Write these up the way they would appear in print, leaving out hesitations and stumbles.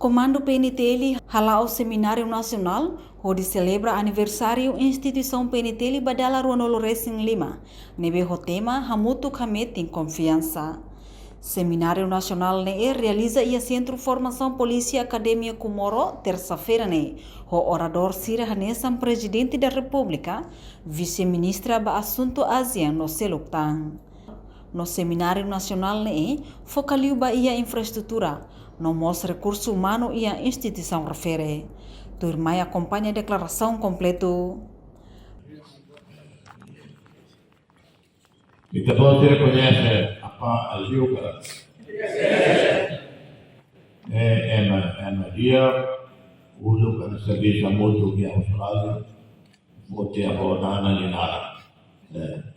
Comando PNTL halau Seminário Nacional, onde celebra aniversário Instituição PNTL Badala Ruanolo Racing Lima. Nebe o tema Hamutu Hamet em Confiança. Seminário Nacional ne realiza e Centro Formação Polícia Academia Comoro, terça-feira ne. O orador Sira Hanesam, Presidente da República, Vice-Ministra ba Assunto Ásia no Seluktan. No Seminário Nacional ne focaliu ba ia infraestrutura, no mostra recurso humano e a instituição refere. Turma acompanha a declaração completo. Então você reconhece a Gilca? É Maria, o Luca no serviço muito que a Austrália, votei a Bornana de nada.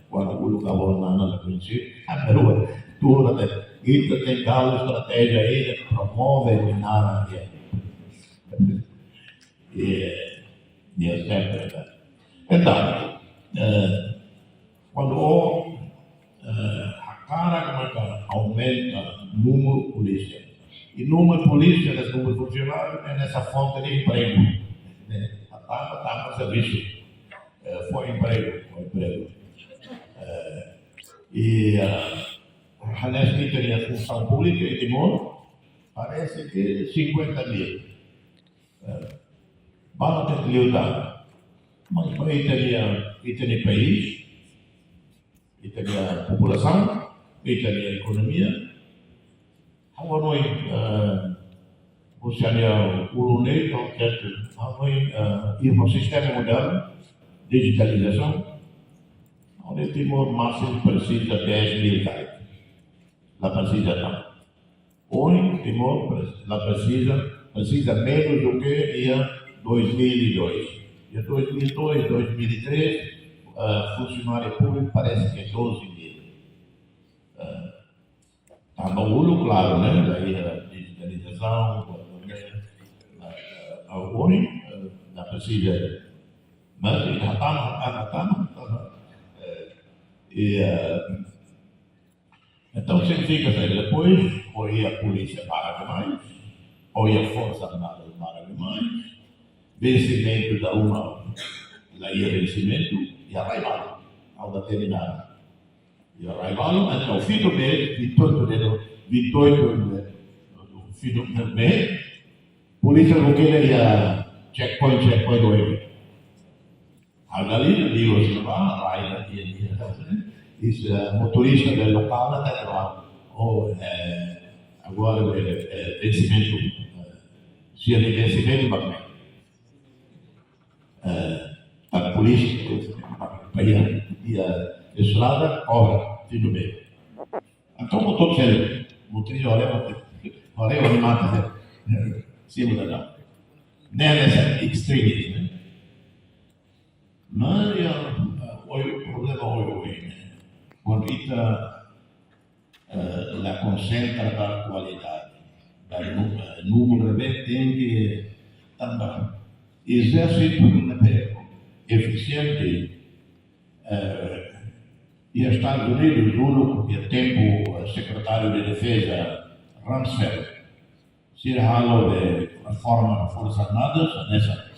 Quando o Luca Bornana na princípio, a rua, tudo isso tem tal estratégia aí de promover a nada e é sempre. Então, quando a cara aumenta o número de polícia. E o número de polícia, o número de funcionários, é nessa fonte de emprego. Está no serviço. Foi emprego. E a Nestlé teria função pública em Timor, parece que 50 mil. Vamos ter que lutar. Mas aí teria país, e teria a população, e teria a economia. Agora nós, você olha o UNE, nós ir para o sistema moderno, digitalização, onde Timor máximo precisa 10 mil caras. Lá precisa não. Hoje, Timor precisa menos do que ia 2002. E 2002, 2003, funcionário público parece que é 12 mil. Está no claro, né? Daí a digitalização, hoje, não precisa. Mas já está. Então significa que depois, ou a polícia para demais, ou a força armada para demais, vencimento da uma, daí vencimento e arraivado, ao determinado. E arraivado, até o fim do mês, 28 do fim do mês, polícia não queria checkpoint do EV. A galera digo assim, vai, isso motorista do local, ou agora vencimento, se é vencimento, mas a polícia, e a estrada, obra, tudo bem. Então, eu estou dizendo, motorista, olha, mata, cima da não. Nem nessa extremity, né? Mas o problema hoje, quando está a concentra da qualidade, do número de tem que também exército eficiente e Estados Unidos, no tempo secretário de Defesa Rumsfeld, se falou de reforma das Forças Armadas, nessa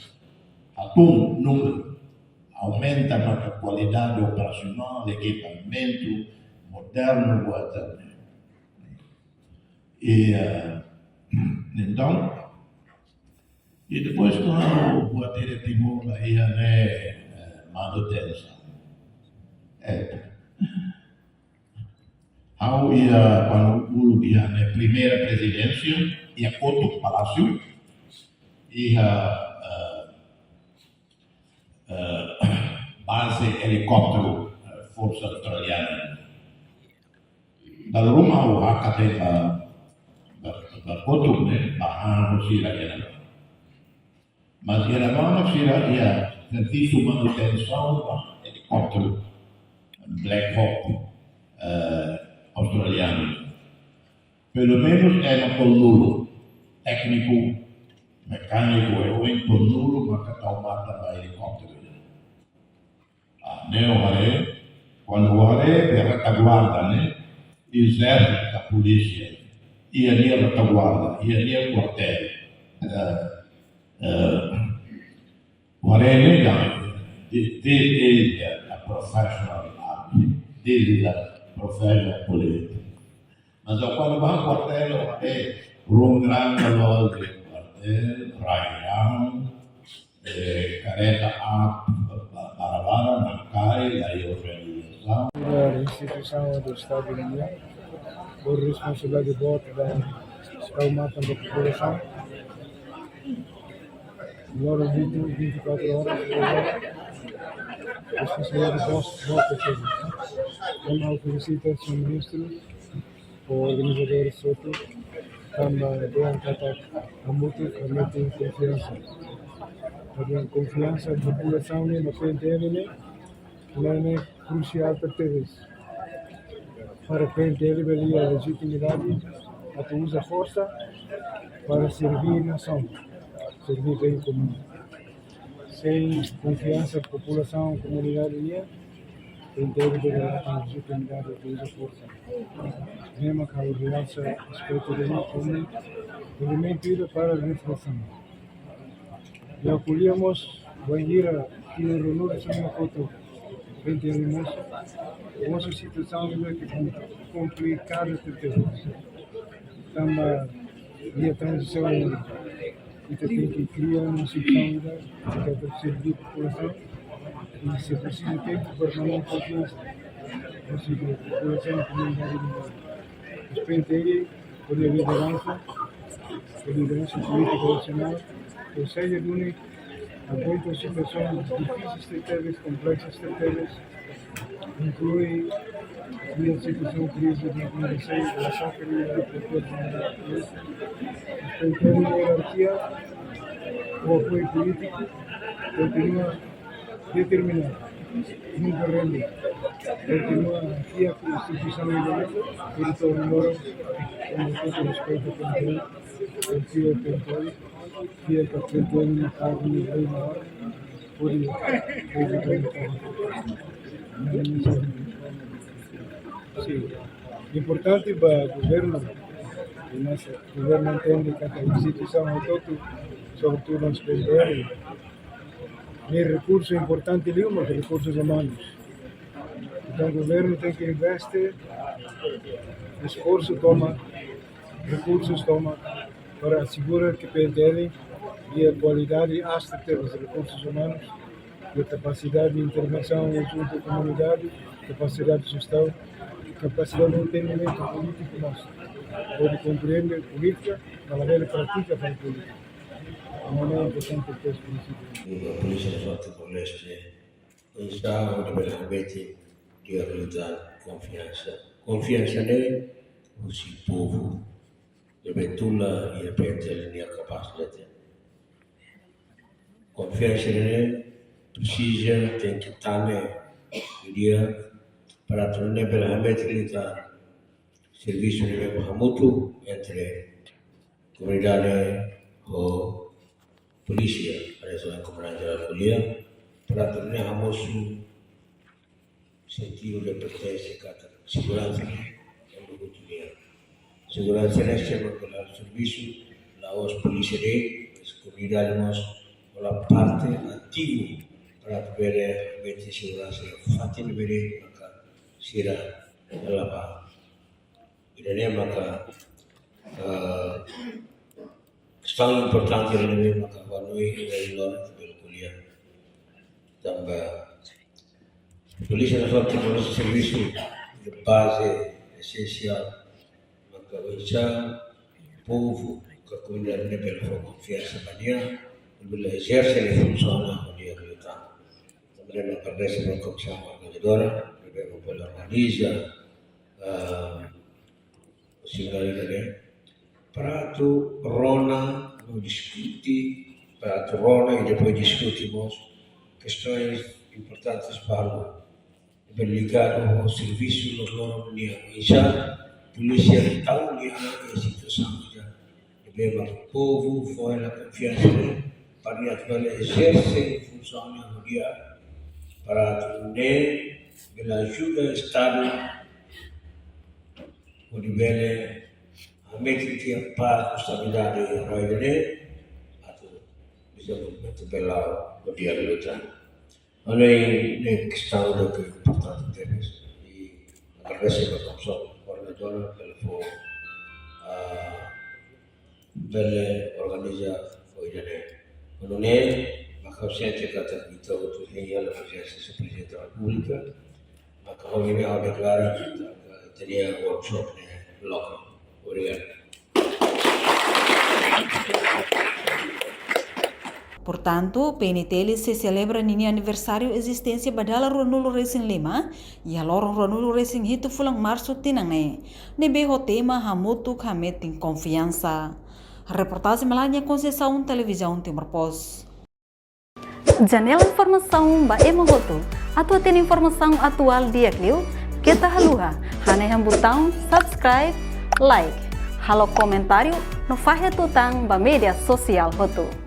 atum número aumenta a qualidade operacional, equipamento moderno, e então, e depois quando o ter Timor aí manutenção. Quando o ia na primeira presidência, ia outro palácio, e base helicóptero força australiana. Da rumah o hakate da kotum né, bahan sira era. Mas era não sira ia serviço manutenção da helicóptero Black Hawk australiano. Pelo menos era com nulo técnico, mecânico, eu com nulo, mas que tal mata da helicóptero. Quando o Hare é retaguarda, né? Exército da polícia, e ali a retaguarda, e ali é quartel. What I mean, this is a professional army. This is a professional police. Mas quando vai ao quartel, é um grande valor de quartel, raião, careta a barabara, Mancai, a organização. A instituição do Estado da União, por responsabilidade de voto da mapa da população. Agora 24 horas, a responsabilidade de voto. Como felicita o Sr. Ministro, o organizador Soto, também a mútua promete confiança. A confiança da população na PNTL é crucial para todos. Para a PNTL, a legitimidade, a usa força para servir a nação, servir o bem comum. Sem confiança da população, a comunidade, PNTL deverá ter legitimidade, a usa força. Mesmo que a ordenança respeito do bem comum, elemento para a reflexão. E acolhemos, vai ir aqui no Ronaldo, uma foto. Uma situação que é complicada para todos. E a transição tem que criar uma situação que é para servir a população e se precisa tempo para não confiança. Ou seja, a população e a comunidade do PNTL, por a liderança política nacional, ou seja, de unir aguenta situações difíceis, estratégias, complexas estratégias, inclui a situação de crise de 2016, a safra e a agricultura. Então, a hierarquia, o apoio político continua determinado, nunca rende. Continua aqui a Constituição Legal, por isso embora com todo respeito ao PNTL, confio ao PNTL, que é para o PNTL na casa do rei maior, por isso sim, importante para o governo, o governo entende que a instituição é todo, sobretudo nos PNTL, nem recurso importante nenhum, mas recursos humanos. Então o governo tem que investir, esforço toma, recursos toma, para assegurar que o PNTL e a qualidade hasta ter os recursos humanos, a capacidade de intervenção junto à comunidade, capacidade de gestão, capacidade de entendimento político nosso. Pode compreender política, mas ela pratica para a política. Não é importante ter esse princípio. A Polícia Nacional de Leste está realmente de realizar confiança. Confiança nele, o povo, de Betula e a PNTL é capaz de ter. Confiança nele, precisa, tem que estar no dia para tornar realmente realizar serviço de mesmo mútuo entre comunidade ou polícia, para isso é comunidade de acolhia, para tornar o sentido de pertença à segurança no cotidiano. Segurança neste é o serviço, a polícia as comunidades nós a parte ativa para poder ver segurança fácil ver maka sira ela e nem maka questão importante nem maka vanoi e lor pelo kuliah também polícia nacional tem um serviço de base essencial maka o povo que a comunidade pela confiança banha bila exerce le funciona dia militar. Também não parece uma comissão organizadora, devemos organizar o sinal para tu Rona não discute, para tu Rona e depois discutimos questões importantes para o ligado ao serviço nos nossos e já polícia está ligada à situação já devemos o povo foi a confiança para exercer funções no dia para atender pela ajuda do Estado o nível a meio que a paz, a estabilidade e a desenvolvimento pela viabilidade. Olha aí, questão do que é importante temas e agradeço a comissão coordenadora pelo organizar hoje, né? Quando maka siya kata kita untuk hingga la presença do Presidente da República, maka kami ao declarar que teria workshop local. Obrigado. Portanto, PNTL se celebra nini aniversário existência badala Ronolo Racing Lima e a lorong Ronolo Racing Hito fulang março tinangne. Nebe ho tema hamutu kamet tem confiança. Reportagem Melania Conceição, Televisão Timor Post. Janela Informação Baema Hoto. Atua tem informação atual dia Clio. Kita haluha. Haneham botão subscribe, like. Halo comentário no Fahe Tutang ba media sosial Hoto.